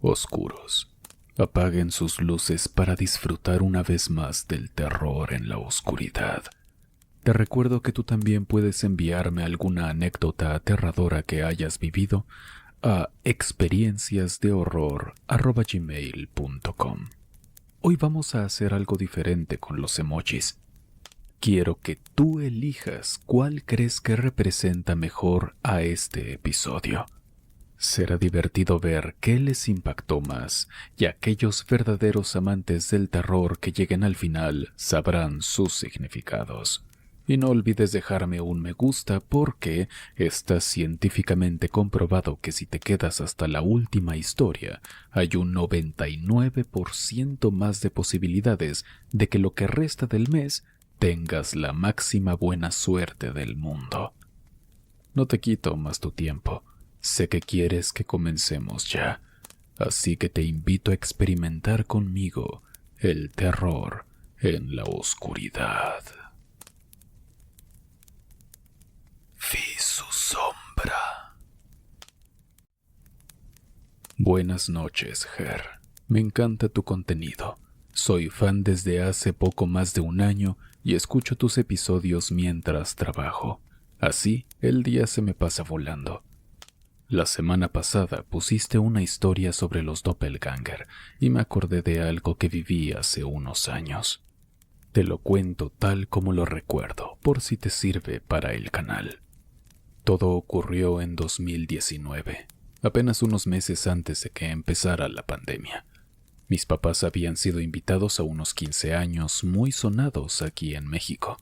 oscuros. Apaguen sus luces para disfrutar una vez más del terror en la oscuridad. Te recuerdo que tú también puedes enviarme alguna anécdota aterradora que hayas vivido a experienciasdehorror@gmail.com. Hoy vamos a hacer algo diferente con los emojis. Quiero que tú elijas cuál crees que representa mejor a este episodio. Será divertido ver qué les impactó más, y aquellos verdaderos amantes del terror que lleguen al final sabrán sus significados. Y no olvides dejarme un me gusta porque está científicamente comprobado que si te quedas hasta la última historia, hay un 99% más de posibilidades de que lo que resta del mes tengas la máxima buena suerte del mundo. No te quito más tu tiempo. Sé que quieres que comencemos ya, así que te invito a experimentar conmigo el terror en la oscuridad. Vi su sombra. Buenas noches, Ger. Me encanta tu contenido. Soy fan desde hace poco más de un año y escucho tus episodios mientras trabajo. Así, el día se me pasa volando. La semana pasada pusiste una historia sobre los doppelganger y me acordé de algo que viví hace unos años. Te lo cuento tal como lo recuerdo, por si te sirve para el canal. Todo ocurrió en 2019, apenas unos meses antes de que empezara la pandemia. Mis papás habían sido invitados a unos 15 años muy sonados aquí en México.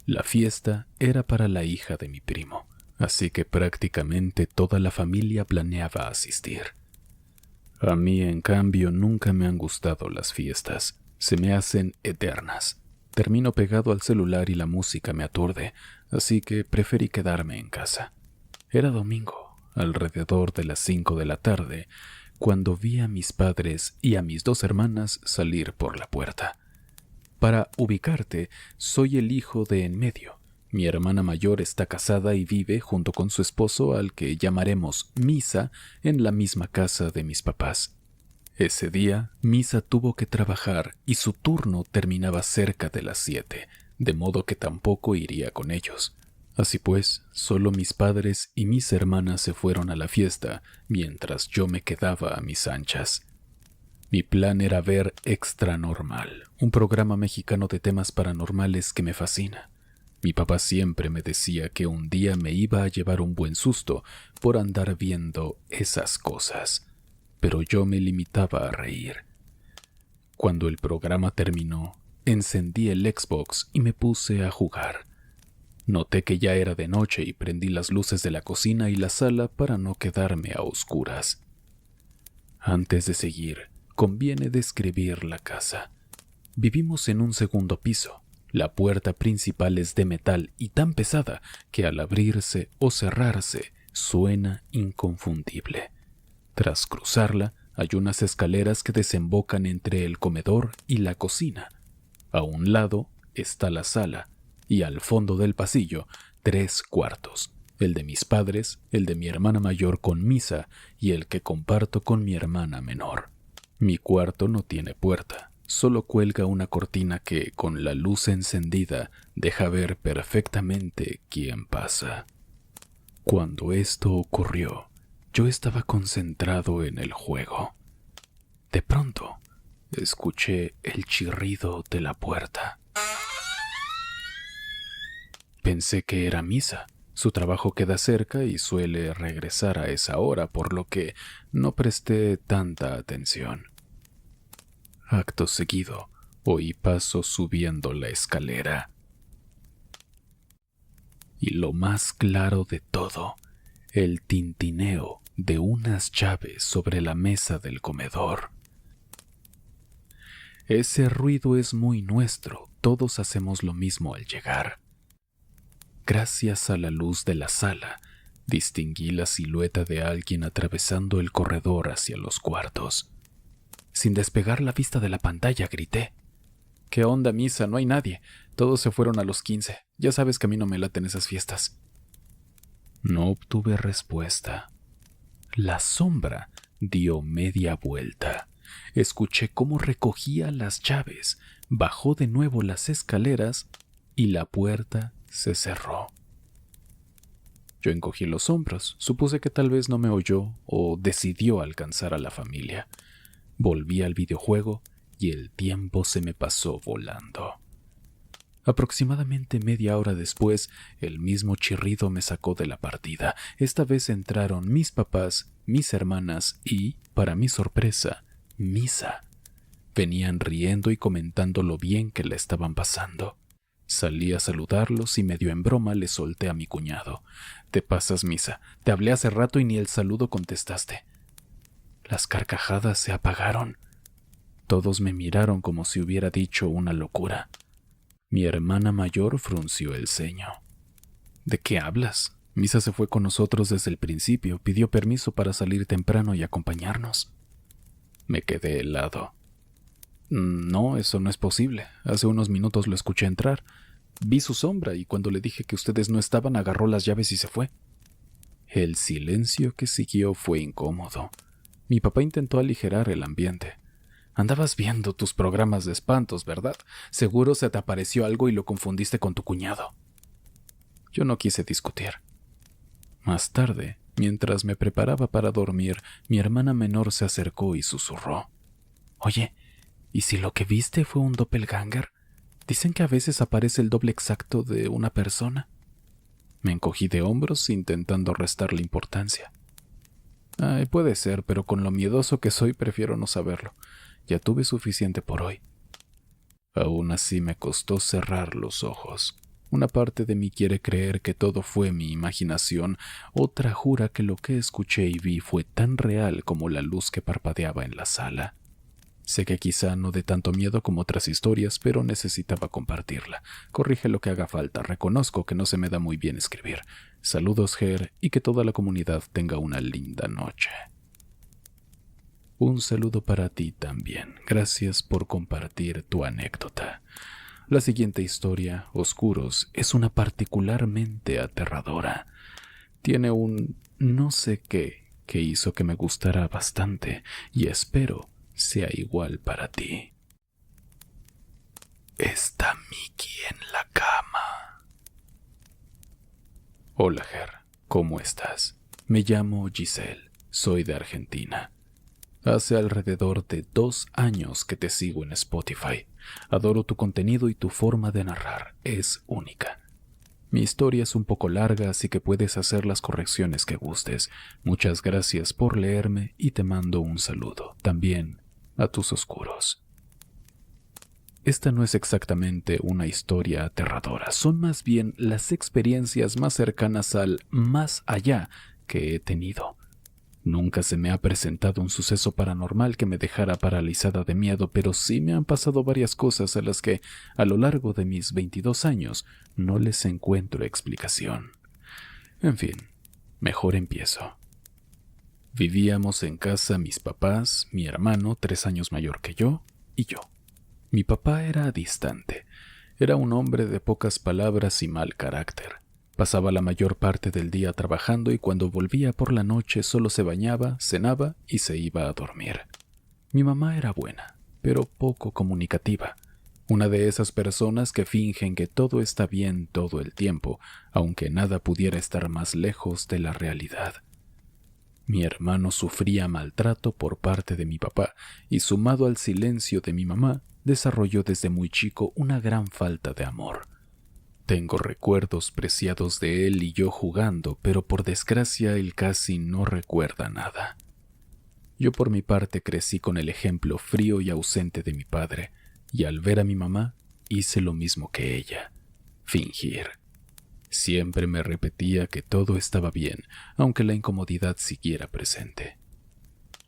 La fiesta era para la hija de mi primo, así que prácticamente toda la familia planeaba asistir. A mí, en cambio, nunca me han gustado las fiestas. Se me hacen eternas. Termino pegado al celular y la música me aturde, así que preferí quedarme en casa. Era domingo, alrededor de las 5 de la tarde, cuando vi a mis padres y a mis 2 hermanas salir por la puerta. Para ubicarte, soy el hijo de en medio. Mi hermana mayor está casada y vive junto con su esposo, al que llamaremos Misa, en la misma casa de mis papás. Ese día, Misa tuvo que trabajar y su turno terminaba cerca de las 7, de modo que tampoco iría con ellos. Así pues, solo mis padres y mis hermanas se fueron a la fiesta, mientras yo me quedaba a mis anchas. Mi plan era ver Extra Normal, un programa mexicano de temas paranormales que me fascina. Mi papá siempre me decía que un día me iba a llevar un buen susto por andar viendo esas cosas, pero yo me limitaba a reír. Cuando el programa terminó, encendí el Xbox y me puse a jugar. Noté que ya era de noche y prendí las luces de la cocina y la sala para no quedarme a oscuras. Antes de seguir, conviene describir la casa. Vivimos en un segundo piso. La puerta principal es de metal y tan pesada que al abrirse o cerrarse suena inconfundible. Tras cruzarla, hay unas escaleras que desembocan entre el comedor y la cocina. A un lado está la sala y al fondo del pasillo 3 cuartos, el de mis padres, el de mi hermana mayor con Misa y el que comparto con mi hermana menor. Mi cuarto no tiene puerta. Solo cuelga una cortina que, con la luz encendida, deja ver perfectamente quién pasa. Cuando esto ocurrió, yo estaba concentrado en el juego. De pronto, escuché el chirrido de la puerta. Pensé que era Misa. Su trabajo queda cerca y suele regresar a esa hora, por lo que no presté tanta atención. Acto seguido, oí pasos subiendo la escalera. Y lo más claro de todo, el tintineo de unas llaves sobre la mesa del comedor. Ese ruido es muy nuestro, todos hacemos lo mismo al llegar. Gracias a la luz de la sala, distinguí la silueta de alguien atravesando el corredor hacia los cuartos. Sin despegar la vista de la pantalla, grité: «¿Qué onda, Misa? No hay nadie. Todos se fueron a los 15. Ya sabes que a mí no me laten esas fiestas». No obtuve respuesta. La sombra dio media vuelta. Escuché cómo recogía las llaves, bajó de nuevo las escaleras y la puerta se cerró. Yo encogí los hombros, supuse que tal vez no me oyó o decidió alcanzar a la familia. Volví al videojuego y el tiempo se me pasó volando. Aproximadamente media hora después, el mismo chirrido me sacó de la partida. Esta vez entraron mis papás, mis hermanas y, para mi sorpresa, Misa. Venían riendo y comentando lo bien que la estaban pasando. Salí a saludarlos y medio en broma le solté a mi cuñado. «Te pasas, Misa. Te hablé hace rato y ni el saludo contestaste». Las carcajadas se apagaron. Todos me miraron como si hubiera dicho una locura. Mi hermana mayor frunció el ceño. «¿De qué hablas? Misa se fue con nosotros desde el principio, pidió permiso para salir temprano y acompañarnos». Me quedé helado. «No, eso no es posible. Hace unos minutos lo escuché entrar. Vi su sombra y cuando le dije que ustedes no estaban, agarró las llaves y se fue». El silencio que siguió fue incómodo. Mi papá intentó aligerar el ambiente. «Andabas viendo tus programas de espantos, ¿verdad? Seguro se te apareció algo y lo confundiste con tu cuñado». Yo no quise discutir. Más tarde, mientras me preparaba para dormir, mi hermana menor se acercó y susurró: «Oye, ¿y si lo que viste fue un doppelganger? Dicen que a veces aparece el doble exacto de una persona». Me encogí de hombros intentando restarle importancia. «Ay, puede ser, pero con lo miedoso que soy prefiero no saberlo. Ya tuve suficiente por hoy». Aún así me costó cerrar los ojos. Una parte de mí quiere creer que todo fue mi imaginación, otra jura que lo que escuché y vi fue tan real como la luz que parpadeaba en la sala. Sé que quizá no dé tanto miedo como otras historias, pero necesitaba compartirla. Corrige lo que haga falta, reconozco que no se me da muy bien escribir. Saludos, Ger, y que toda la comunidad tenga una linda noche. Un saludo para ti también. Gracias por compartir tu anécdota. La siguiente historia, Oscuros, es una particularmente aterradora. Tiene un no sé qué que hizo que me gustara bastante y espero sea igual para ti. Está Mickey en la cama. Hola, Ger. ¿Cómo estás? Me llamo Giselle. Soy de Argentina. Hace alrededor de 2 años que te sigo en Spotify. Adoro tu contenido y tu forma de narrar. Es única. Mi historia es un poco larga, así que puedes hacer las correcciones que gustes. Muchas gracias por leerme y te mando un saludo. También a tus oscuros. Esta no es exactamente una historia aterradora. Son más bien las experiencias más cercanas al más allá que he tenido. Nunca se me ha presentado un suceso paranormal que me dejara paralizada de miedo, pero sí me han pasado varias cosas a las que, a lo largo de mis 22 años, no les encuentro explicación. En fin, mejor empiezo. Vivíamos en casa mis papás, mi hermano, 3 años mayor que yo, y yo. Mi papá era distante. Era un hombre de pocas palabras y mal carácter. Pasaba la mayor parte del día trabajando y cuando volvía por la noche solo se bañaba, cenaba y se iba a dormir. Mi mamá era buena, pero poco comunicativa. Una de esas personas que fingen que todo está bien todo el tiempo, aunque nada pudiera estar más lejos de la realidad. Mi hermano sufría maltrato por parte de mi papá y, sumado al silencio de mi mamá, desarrolló desde muy chico una gran falta de amor. Tengo recuerdos preciados de él y yo jugando, pero por desgracia él casi no recuerda nada. Yo por mi parte crecí con el ejemplo frío y ausente de mi padre, y al ver a mi mamá hice lo mismo que ella: fingir. Siempre me repetía que todo estaba bien, aunque la incomodidad siguiera presente.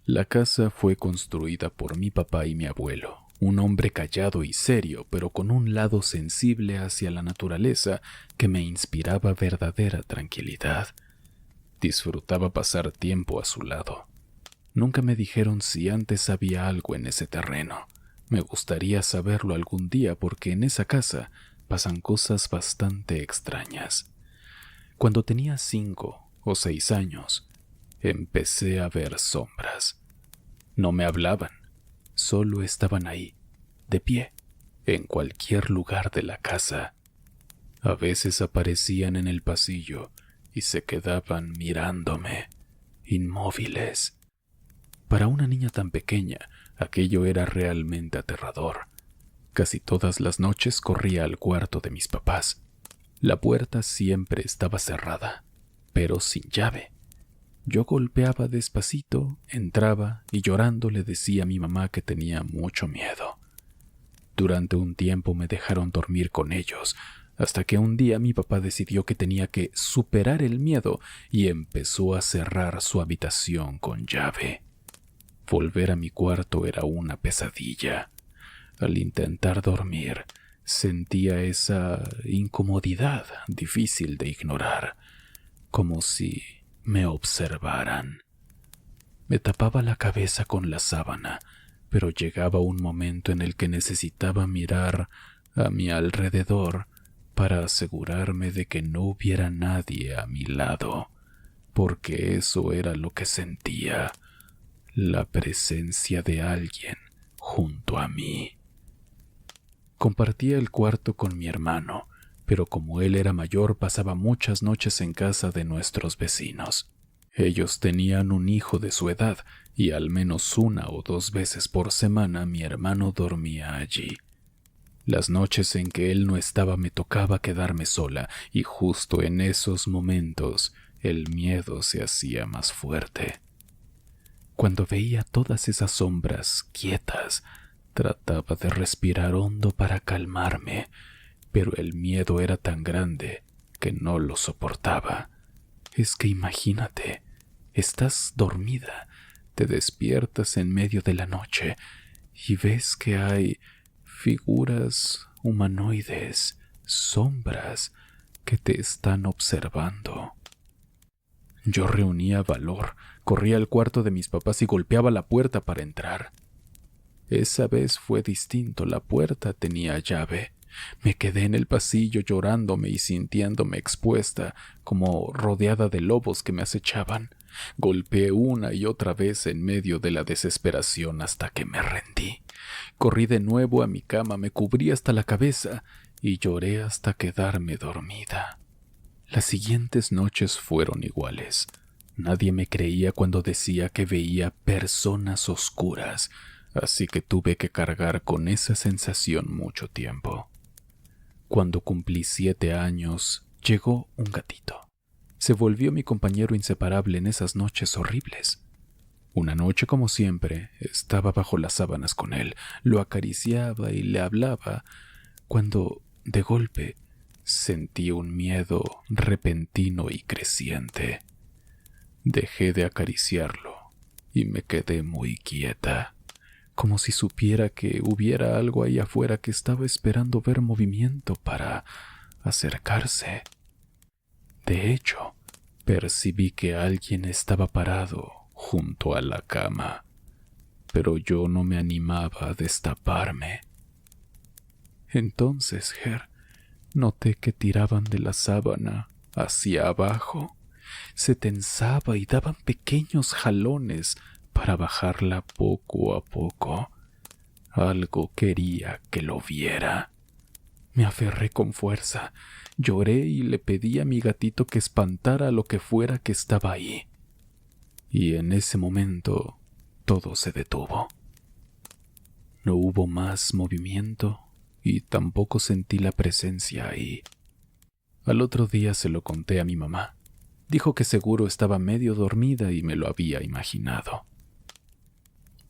La casa fue construida por mi papá y mi abuelo, un hombre callado y serio, pero con un lado sensible hacia la naturaleza que me inspiraba verdadera tranquilidad. Disfrutaba pasar tiempo a su lado. Nunca me dijeron si antes había algo en ese terreno. Me gustaría saberlo algún día porque en esa casa pasan cosas bastante extrañas. Cuando tenía 5 o 6 años, empecé a ver sombras. No me hablaban, solo estaban ahí, de pie, en cualquier lugar de la casa. A veces aparecían en el pasillo y se quedaban mirándome, inmóviles. Para una niña tan pequeña, aquello era realmente aterrador. Casi todas las noches corría al cuarto de mis papás. La puerta siempre estaba cerrada, pero sin llave. Yo golpeaba despacito, entraba y llorando le decía a mi mamá que tenía mucho miedo. Durante un tiempo me dejaron dormir con ellos, hasta que un día mi papá decidió que tenía que superar el miedo y empezó a cerrar su habitación con llave. Volver a mi cuarto era una pesadilla. Al intentar dormir, sentía esa incomodidad difícil de ignorar, como si me observaran. Me tapaba la cabeza con la sábana, pero llegaba un momento en el que necesitaba mirar a mi alrededor para asegurarme de que no hubiera nadie a mi lado, porque eso era lo que sentía, la presencia de alguien junto a mí. Compartía el cuarto con mi hermano, pero como él era mayor pasaba muchas noches en casa de nuestros vecinos. Ellos tenían un hijo de su edad y al menos 1 o 2 veces por semana mi hermano dormía allí. Las noches en que él no estaba me tocaba quedarme sola y justo en esos momentos el miedo se hacía más fuerte. Cuando veía todas esas sombras quietas, trataba de respirar hondo para calmarme, pero el miedo era tan grande que no lo soportaba. Es que imagínate, estás dormida, te despiertas en medio de la noche y ves que hay figuras humanoides, sombras que te están observando. Yo reunía valor, corría al cuarto de mis papás y golpeaba la puerta para entrar. Esa vez fue distinto, la puerta tenía llave. Me quedé en el pasillo llorándome y sintiéndome expuesta, como rodeada de lobos que me acechaban. Golpeé una y otra vez en medio de la desesperación hasta que me rendí. Corrí de nuevo a mi cama, me cubrí hasta la cabeza y lloré hasta quedarme dormida. Las siguientes noches fueron iguales. Nadie me creía cuando decía que veía personas oscuras, así que tuve que cargar con esa sensación mucho tiempo. Cuando cumplí 7 años, llegó un gatito. Se volvió mi compañero inseparable en esas noches horribles. Una noche, como siempre, estaba bajo las sábanas con él, lo acariciaba y le hablaba, cuando, de golpe, sentí un miedo repentino y creciente. Dejé de acariciarlo y me quedé muy quieta, como si supiera que hubiera algo ahí afuera que estaba esperando ver movimiento para acercarse. De hecho, percibí que alguien estaba parado junto a la cama, pero yo no me animaba a destaparme. Entonces, Ger, noté que tiraban de la sábana hacia abajo. Se tensaba y daban pequeños jalones para bajarla poco a poco. Algo quería que lo viera. Me aferré con fuerza, lloré y le pedí a mi gatito que espantara lo que fuera que estaba ahí. Y en ese momento todo se detuvo. No hubo más movimiento y tampoco sentí la presencia ahí. Al otro día se lo conté a mi mamá. Dijo que seguro estaba medio dormida y me lo había imaginado.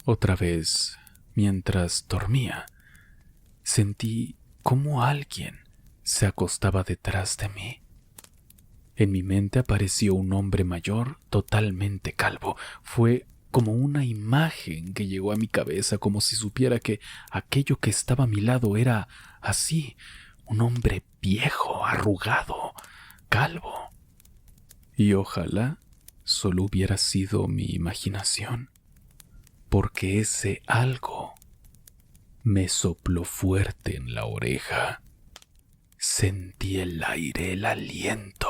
Otra vez, mientras dormía, sentí cómo alguien se acostaba detrás de mí. En mi mente apareció un hombre mayor, totalmente calvo. Fue como una imagen que llegó a mi cabeza, como si supiera que aquello que estaba a mi lado era así, un hombre viejo, arrugado, calvo. Y ojalá solo hubiera sido mi imaginación, porque ese algo me sopló fuerte en la oreja. Sentí el aire, el aliento.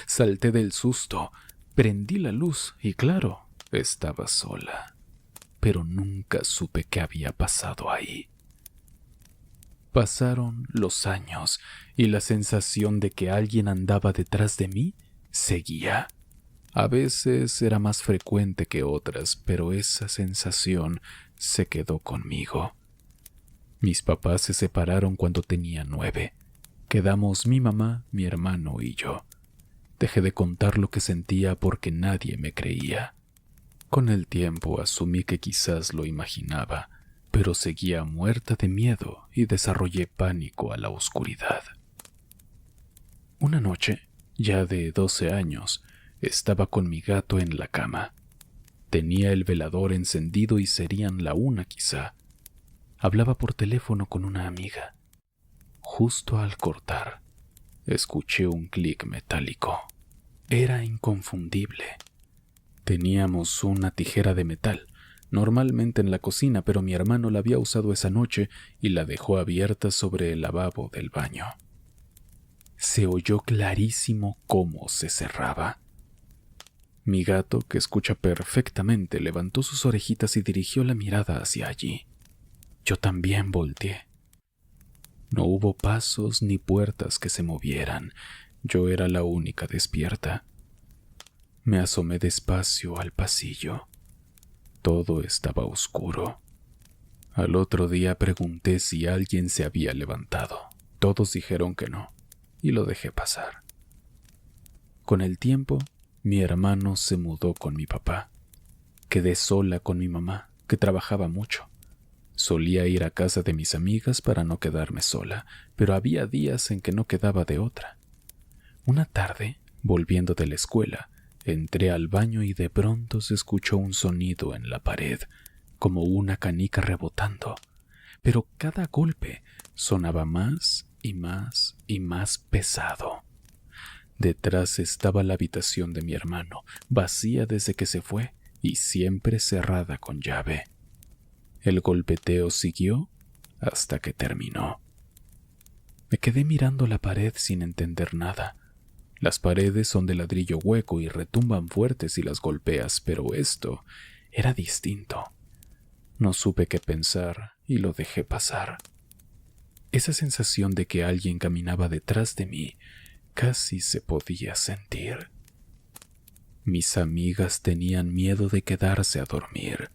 Salté del susto, prendí la luz y claro, estaba sola. pero nunca supe qué había pasado ahí. Pasaron los años y la sensación de que alguien andaba detrás de mí seguía. A veces era más frecuente que otras, pero esa sensación se quedó conmigo. Mis papás se separaron cuando tenía 9. Quedamos mi mamá, mi hermano y yo. Dejé de contar lo que sentía porque nadie me creía. Con el tiempo asumí que quizás lo imaginaba, pero seguía muerta de miedo y desarrollé pánico a la oscuridad. Una noche, ya de 12 años, estaba con mi gato en la cama. Tenía el velador encendido y serían la 1 quizá. Hablaba por teléfono con una amiga. Justo al cortar, escuché un clic metálico. Era inconfundible. Teníamos una tijera de metal, normalmente en la cocina, pero mi hermano la había usado esa noche y la dejó abierta sobre el lavabo del baño. Se oyó clarísimo cómo se cerraba. Mi gato, que escucha perfectamente, levantó sus orejitas y dirigió la mirada hacia allí. Yo también volteé. No hubo pasos ni puertas que se movieran. Yo era la única despierta. Me asomé despacio al pasillo. Todo estaba oscuro. Al otro día pregunté si alguien se había levantado. Todos dijeron que no, y lo dejé pasar. Con el tiempo, mi hermano se mudó con mi papá. Quedé sola con mi mamá, que trabajaba mucho. Solía ir a casa de mis amigas para no quedarme sola, pero había días en que no quedaba de otra. Una tarde, volviendo de la escuela, entré al baño y de pronto se escuchó un sonido en la pared, como una canica rebotando, pero cada golpe sonaba más y más y más pesado. Detrás estaba la habitación de mi hermano, vacía desde que se fue y siempre cerrada con llave. El golpeteo siguió hasta que terminó. Me quedé mirando la pared sin entender nada. Las paredes son de ladrillo hueco y retumban fuerte si las golpeas, pero esto era distinto. No supe qué pensar y lo dejé pasar. Esa sensación de que alguien caminaba detrás de mí casi se podía sentir. Mis amigas tenían miedo de quedarse a dormir.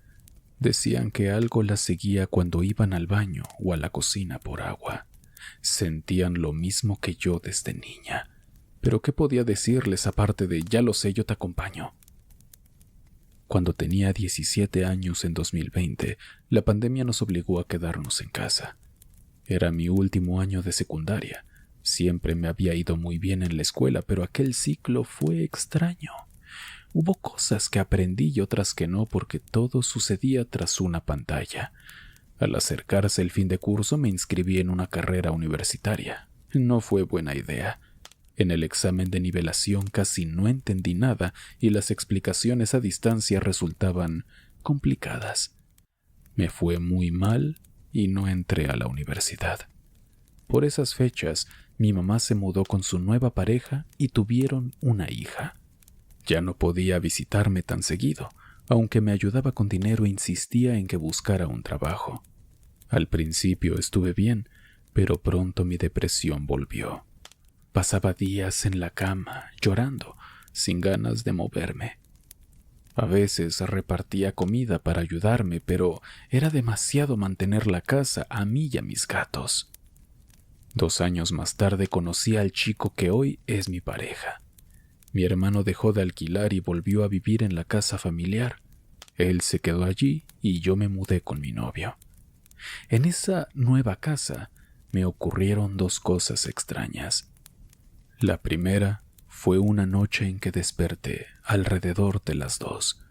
Decían que algo las seguía cuando iban al baño o a la cocina por agua. Sentían lo mismo que yo desde niña. Pero ¿qué podía decirles aparte de ya lo sé, yo te acompaño? Cuando tenía 17 años en 2020, la pandemia nos obligó a quedarnos en casa. Era mi último año de secundaria. Siempre me había ido muy bien en la escuela, pero aquel ciclo fue extraño. Hubo cosas que aprendí y otras que no, porque todo sucedía tras una pantalla. Al acercarse el fin de curso me inscribí en una carrera universitaria. No fue buena idea. En el examen de nivelación casi no entendí nada y las explicaciones a distancia resultaban complicadas. Me fue muy mal y no entré a la universidad. Por esas fechas, mi mamá se mudó con su nueva pareja y tuvieron una hija. Ya no podía visitarme tan seguido, aunque me ayudaba con dinero e insistía en que buscara un trabajo. Al principio estuve bien, pero pronto mi depresión volvió. Pasaba días en la cama, llorando, sin ganas de moverme. A veces repartía comida para ayudarme, pero era demasiado mantener la casa a mí y a mis gatos. 2 años más tarde conocí al chico que hoy es mi pareja. Mi hermano dejó de alquilar y volvió a vivir en la casa familiar. Él se quedó allí y yo me mudé con mi novio. En esa nueva casa me ocurrieron 2 cosas extrañas. La primera fue una noche en que desperté alrededor de las 2.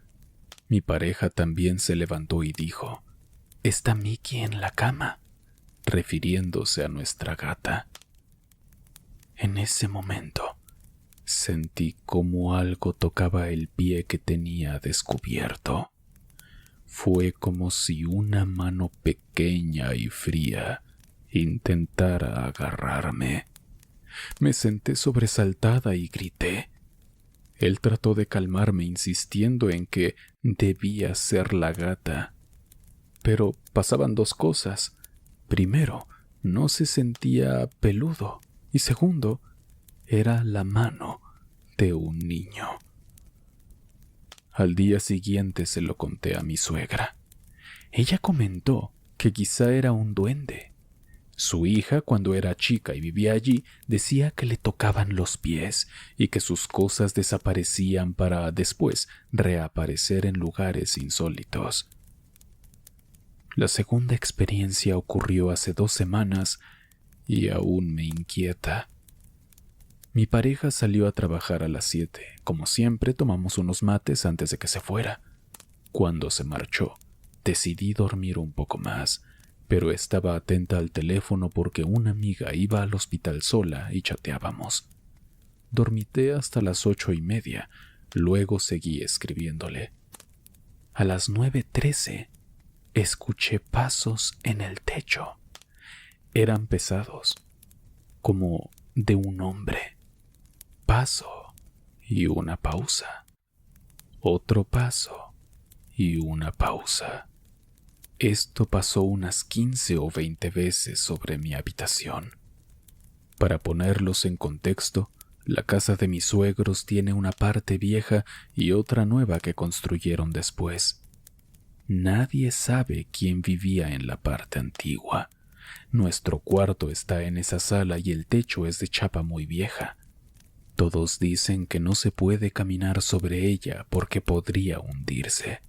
Mi pareja también se levantó y dijo: «¿Está Mickey en la cama?», refiriéndose a nuestra gata. En ese momento sentí como algo tocaba el pie que tenía descubierto. Fue como si una mano pequeña y fría intentara agarrarme. Me senté sobresaltada y grité. Él trató de calmarme insistiendo en que debía ser la gata, pero pasaban dos cosas. Primero, no se sentía peludo, y segundo, era la mano de un niño. Al día siguiente se lo conté a mi suegra. Ella comentó que quizá era un duende. Su hija, cuando era chica y vivía allí, decía que le tocaban los pies y que sus cosas desaparecían para después reaparecer en lugares insólitos. La segunda experiencia ocurrió hace 2 semanas y aún me inquieta. Mi pareja salió a trabajar a las 7. Como siempre, tomamos unos mates antes de que se fuera. Cuando se marchó, decidí dormir un poco más, pero estaba atenta al teléfono porque una amiga iba al hospital sola y chateábamos. Dormité hasta las 8:30, luego seguí escribiéndole. A las 9:13, escuché pasos en el techo. Eran pesados, como de un hombre. Paso y una pausa. Otro paso y una pausa. Esto pasó unas 15 o 20 veces sobre mi habitación. Para ponerlos en contexto, la casa de mis suegros tiene una parte vieja y otra nueva que construyeron después. Nadie sabe quién vivía en la parte antigua. Nuestro cuarto está en esa sala y el techo es de chapa muy vieja. Todos dicen que no se puede caminar sobre ella porque podría hundirse.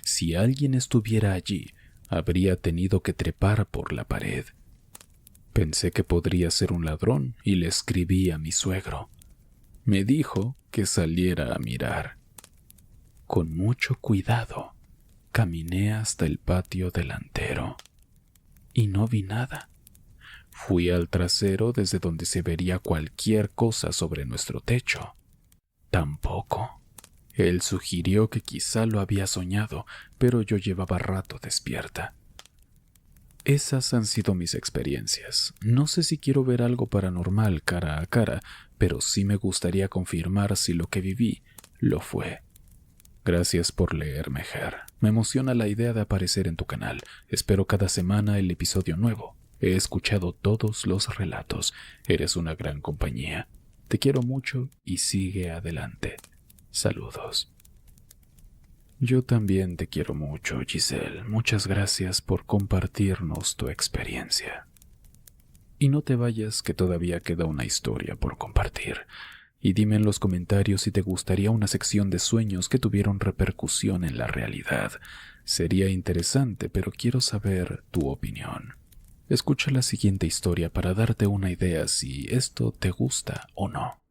Si alguien estuviera allí, habría tenido que trepar por la pared. Pensé que podría ser un ladrón y le escribí a mi suegro. Me dijo que saliera a mirar. Con mucho cuidado, caminé hasta el patio delantero y no vi nada. Fui al trasero desde donde se vería cualquier cosa sobre nuestro techo. Tampoco. Él sugirió que quizá lo había soñado, pero yo llevaba rato despierta. Esas han sido mis experiencias. No sé si quiero ver algo paranormal cara a cara, pero sí me gustaría confirmar si lo que viví lo fue. Gracias por leerme, Ger. Me emociona la idea de aparecer en tu canal. Espero cada semana el episodio nuevo. He escuchado todos los relatos. Eres una gran compañía. Te quiero mucho y sigue adelante. Saludos. Yo también te quiero mucho, Giselle. Muchas gracias por compartirnos tu experiencia. Y no te vayas, que todavía queda una historia por compartir. Y dime en los comentarios si te gustaría una sección de sueños que tuvieron repercusión en la realidad. Sería interesante, pero quiero saber tu opinión. Escucha la siguiente historia para darte una idea si esto te gusta o no.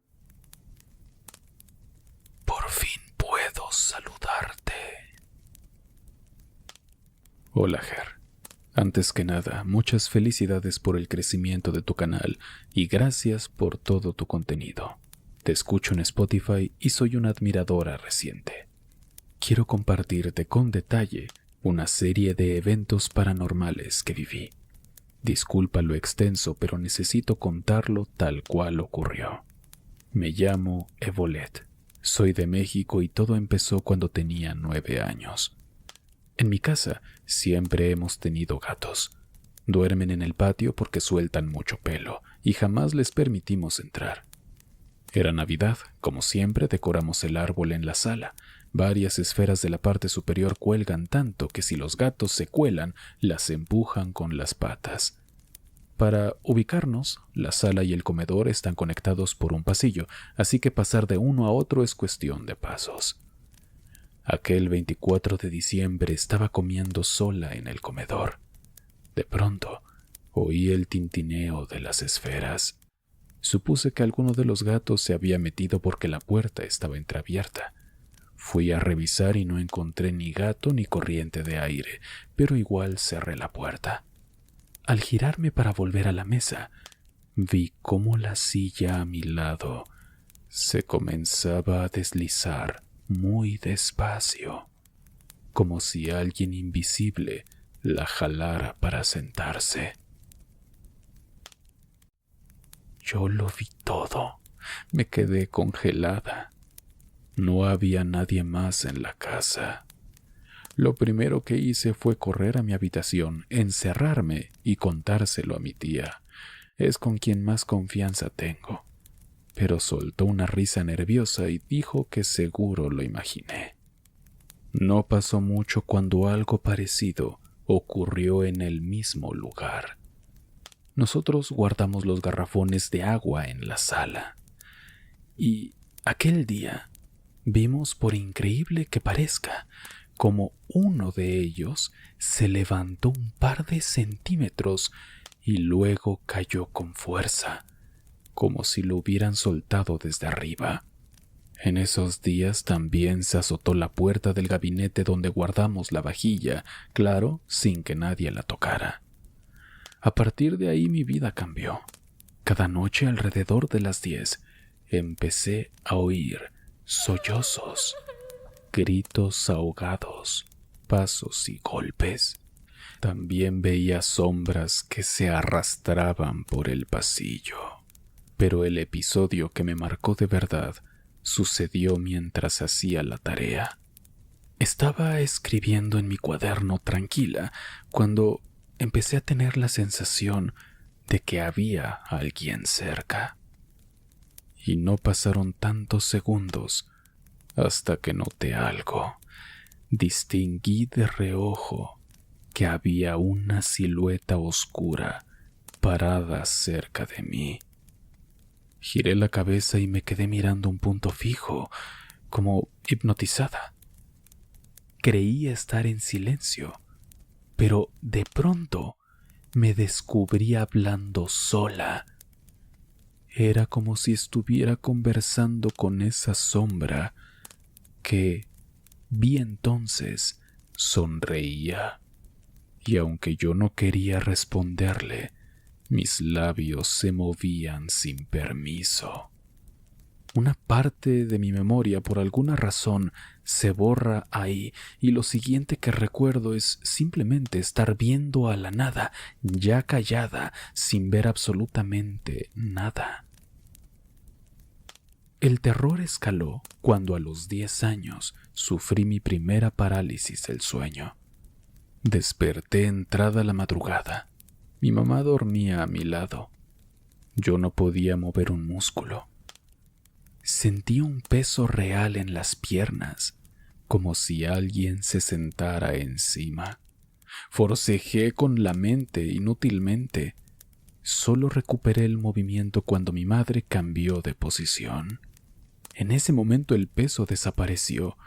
Por fin puedo saludarte. Hola, Ger. Antes que nada, muchas felicidades por el crecimiento de tu canal y gracias por todo tu contenido. Te escucho en Spotify y soy una admiradora reciente. Quiero compartirte con detalle una serie de eventos paranormales que viví. Disculpa lo extenso, pero necesito contarlo tal cual ocurrió. Me llamo Evolet. Soy de México y todo empezó cuando tenía 9 años. En mi casa siempre hemos tenido gatos. Duermen en el patio porque sueltan mucho pelo y jamás les permitimos entrar. Era Navidad, como siempre decoramos el árbol en la sala. Varias esferas de la parte superior cuelgan tanto que si los gatos se cuelan, las empujan con las patas. Para ubicarnos, la sala y el comedor están conectados por un pasillo, así que pasar de uno a otro es cuestión de pasos. Aquel 24 de diciembre estaba comiendo sola en el comedor. De pronto, oí el tintineo de las esferas. Supuse que alguno de los gatos se había metido porque la puerta estaba entreabierta. Fui a revisar y no encontré ni gato ni corriente de aire, pero igual cerré la puerta. Al girarme para volver a la mesa, vi cómo la silla a mi lado se comenzaba a deslizar muy despacio, como si alguien invisible la jalara para sentarse. Yo lo vi todo. Me quedé congelada. No había nadie más en la casa. Lo primero que hice fue correr a mi habitación, encerrarme y contárselo a mi tía. Es con quien más confianza tengo. Pero soltó una risa nerviosa y dijo que seguro lo imaginé. No pasó mucho cuando algo parecido ocurrió en el mismo lugar. Nosotros guardamos los garrafones de agua en la sala. Y aquel día vimos, por increíble que parezca, como uno de ellos se levantó un par de centímetros y luego cayó con fuerza, como si lo hubieran soltado desde arriba. En esos días también se azotó la puerta del gabinete donde guardamos la vajilla, claro, sin que nadie la tocara. A partir de ahí mi vida cambió. Cada noche alrededor de las 10 empecé a oír sollozos, gritos ahogados, pasos y golpes. También veía sombras que se arrastraban por el pasillo. Pero el episodio que me marcó de verdad sucedió mientras hacía la tarea. Estaba escribiendo en mi cuaderno tranquila cuando empecé a tener la sensación de que había alguien cerca. Y no pasaron tantos segundos hasta que noté algo. Distinguí de reojo que había una silueta oscura parada cerca de mí. Giré la cabeza y me quedé mirando un punto fijo, como hipnotizada. Creí estar en silencio, pero de pronto me descubrí hablando sola. Era como si estuviera conversando con esa sombra que vi entonces sonreía. Y aunque yo no quería responderle, mis labios se movían sin permiso. Una parte de mi memoria, por alguna razón, se borra ahí, y lo siguiente que recuerdo es simplemente estar viendo a la nada, ya callada, sin ver absolutamente nada. El terror escaló cuando a los 10 años sufrí mi primera parálisis del sueño. Desperté entrada la madrugada. Mi mamá dormía a mi lado. Yo no podía mover un músculo. Sentí un peso real en las piernas, como si alguien se sentara encima. Forcejé con la mente inútilmente. Solo recuperé el movimiento cuando mi madre cambió de posición. En ese momento el peso desapareció,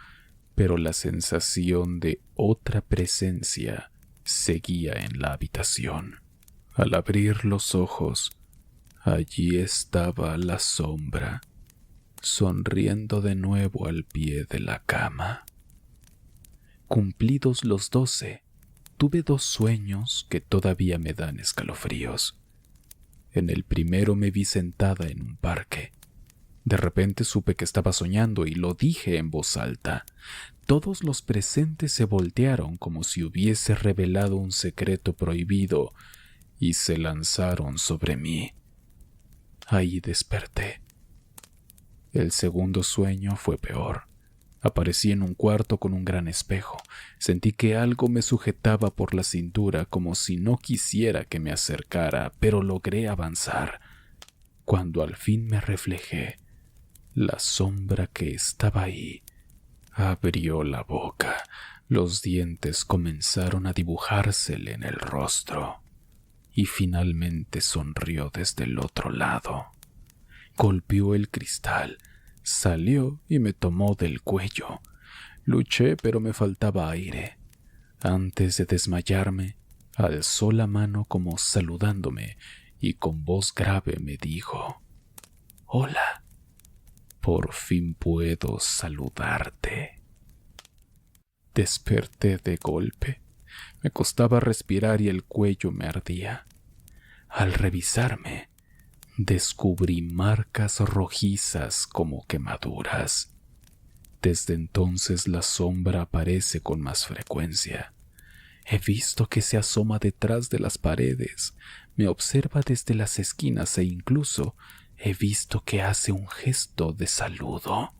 pero la sensación de otra presencia seguía en la habitación. Al abrir los ojos, allí estaba la sombra, sonriendo de nuevo al pie de la cama. Cumplidos los 12, tuve 2 sueños que todavía me dan escalofríos. En el primero me vi sentada en un parque. De repente supe que estaba soñando y lo dije en voz alta. Todos los presentes se voltearon como si hubiese revelado un secreto prohibido y se lanzaron sobre mí. Ahí desperté. El segundo sueño fue peor. Aparecí en un cuarto con un gran espejo. Sentí que algo me sujetaba por la cintura como si no quisiera que me acercara, pero logré avanzar. Cuando al fin me reflejé, la sombra que estaba ahí abrió la boca. Los dientes comenzaron a dibujársele en el rostro y finalmente sonrió desde el otro lado. Golpeó el cristal, salió y me tomó del cuello. Luché, pero me faltaba aire. Antes de desmayarme, alzó la mano como saludándome y con voz grave me dijo: «Hola, por fin puedo saludarte». Desperté de golpe. Me costaba respirar y el cuello me ardía. Al revisarme, descubrí marcas rojizas como quemaduras. Desde entonces la sombra aparece con más frecuencia. He visto que se asoma detrás de las paredes, me observa desde las esquinas e incluso he visto que hace un gesto de saludo.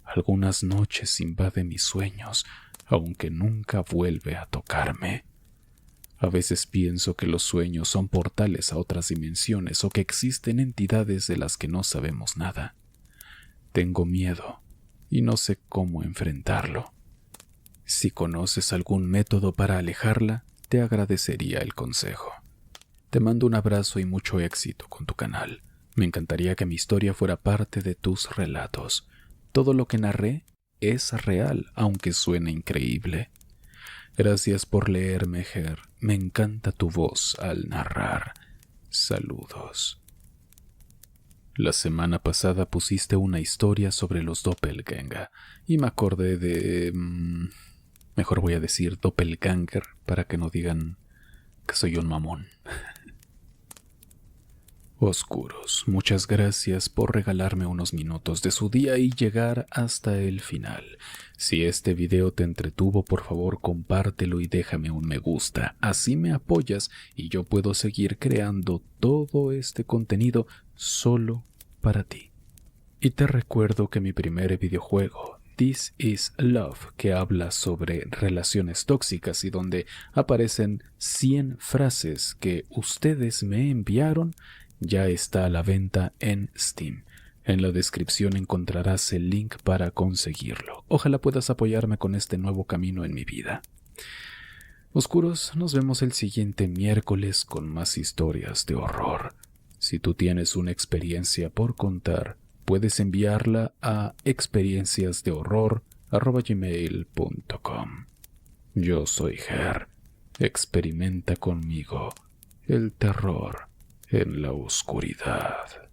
Algunas noches invade mis sueños, aunque nunca vuelve a tocarme. A veces pienso que los sueños son portales a otras dimensiones o que existen entidades de las que no sabemos nada. Tengo miedo y no sé cómo enfrentarlo. Si conoces algún método para alejarla, te agradecería el consejo. Te mando un abrazo y mucho éxito con tu canal. Me encantaría que mi historia fuera parte de tus relatos. Todo lo que narré es real, aunque suene increíble. Gracias por leerme, Ger. Me encanta tu voz al narrar. Saludos. La semana pasada pusiste una historia sobre los doppelganger y me acordé de... mejor voy a decir doppelganger para que no digan que soy un mamón. Oscuros, muchas gracias por regalarme unos minutos de su día y llegar hasta el final. Si este video te entretuvo, por favor compártelo y déjame un me gusta. Así me apoyas y yo puedo seguir creando todo este contenido solo para ti. Y te recuerdo que mi primer videojuego, This is Love, que habla sobre relaciones tóxicas y donde aparecen 100 frases que ustedes me enviaron, ya está a la venta en Steam. En la descripción encontrarás el link para conseguirlo. Ojalá puedas apoyarme con este nuevo camino en mi vida. Oscuros, nos vemos el siguiente miércoles con más historias de horror. Si tú tienes una experiencia por contar, puedes enviarla a experienciasdehorror@gmail.com. Yo soy Ger. Experimenta conmigo el terror en la oscuridad.